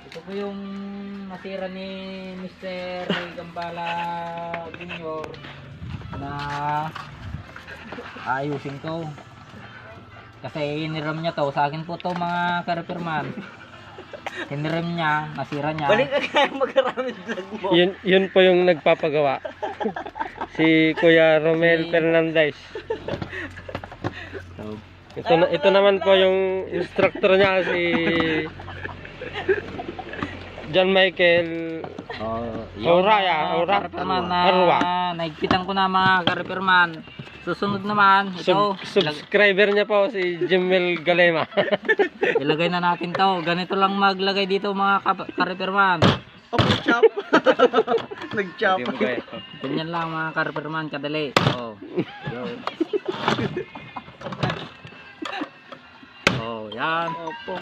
Ito po yung nasira ni Mr. Roy Gambala Jr. na ayusin ko. Kasi iniram niya to. Sa akin po to mga ka-repairman. Iniram niya, nasira niya. Balik ka kaya mag-aramid vlog mo. Yun po yung nagpapagawa. Si Kuya Romel Fernandez. So, Ito naman po yung instructor niya, si John Michael Aura. ka-repairman na Arwa. naigpitan ko na mga ka-repairman. Susunod naman, ito. Subscriber niya po si Jemel Galema. Ilagay na natin to. Ganito lang maglagay dito mga ka-repairman. Oh, chop. Nag-chop. Ganyan lang mga ka-repairman, kadali. Oh. Yun. Oh, yan. Opo.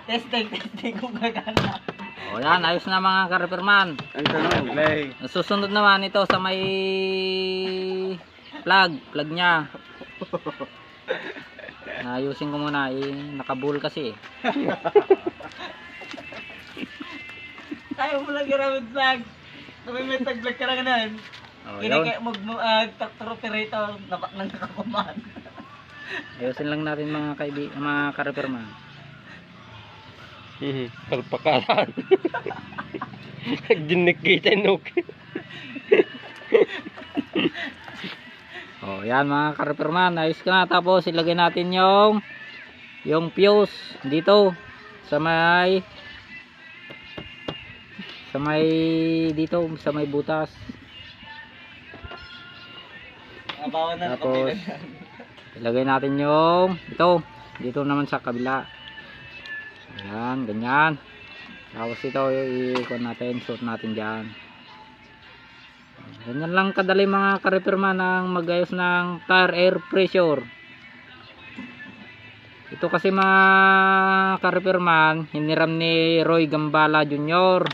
Testing kung gagana. Oh, yan. Ayos na mga ka-repairman. Ang tanong, play. Susunod naman ito sa may plug niya. Ayusin ko muna, nakabull kasi. Ayaw mo lang garamid vlog. Sabi may tag-vlog ka na ganun. Oh, Kaya yun. kaya mag-tractor operator, napak nang nakakuman. Ayusin lang natin mga mga ka-repairman. Palpakaran. Nagdinig kita nuk. Oh, yan mga ka-repairman, ayos ka na. Tapos ilagay natin yung fuse dito sa may dito sa may butas. Tapos ilagay natin yung ito dito naman sa kabila. Ayan, ganyan. Tapos ito i-ikon natin, suot natin diyan. Ganyan lang kadali mga ka-repairman ang mag-ayos ng tire air pressure. Ito kasi mga ka-repairman, hiniram ni Roy Gambala Jr.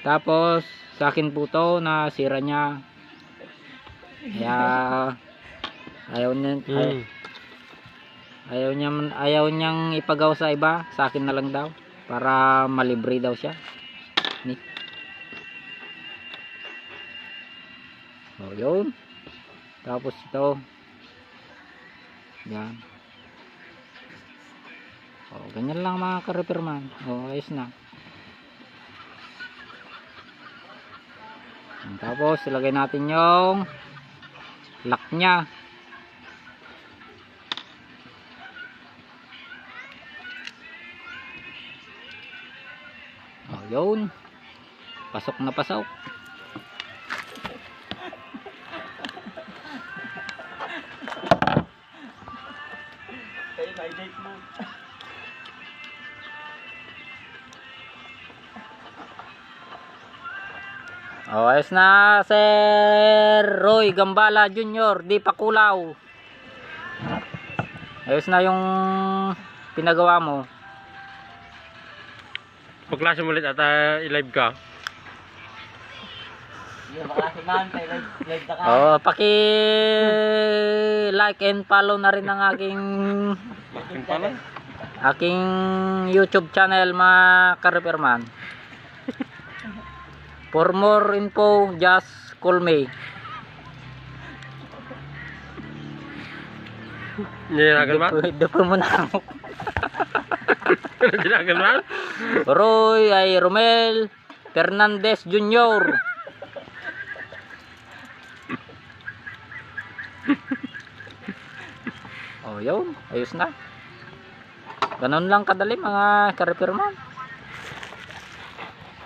Tapos sa akin po to na sira niya. Kaya ayaw niyang ipagawa sa iba, sa akin na lang daw para malibre daw siya. Ni. Oh, yun. Tapos ito. Yan. Oh, ganyan lang mga ka-repairman. Oh, ayos na. Tapos ilagay natin yung lock nya. Oh, yun. Pasok na pasok. Kayo na i-date mo. Oh, ayos na Sir Roy Gambala Jr. Di pa kulaw. Ayos na yung pinagawa mo. Pagklase mo ulit at i-live ka. Yung baka si man, live na ka. Oh, like and follow na rin ang aking YouTube channel mga ka-repairman. For more info, just call me. Nilinagan man? Doon mo na ako. Nilinagan man? Roy ay Romel Fernandez Jr. Oh, yun. Ayos na. Ganun lang kadali mga ka-repairman.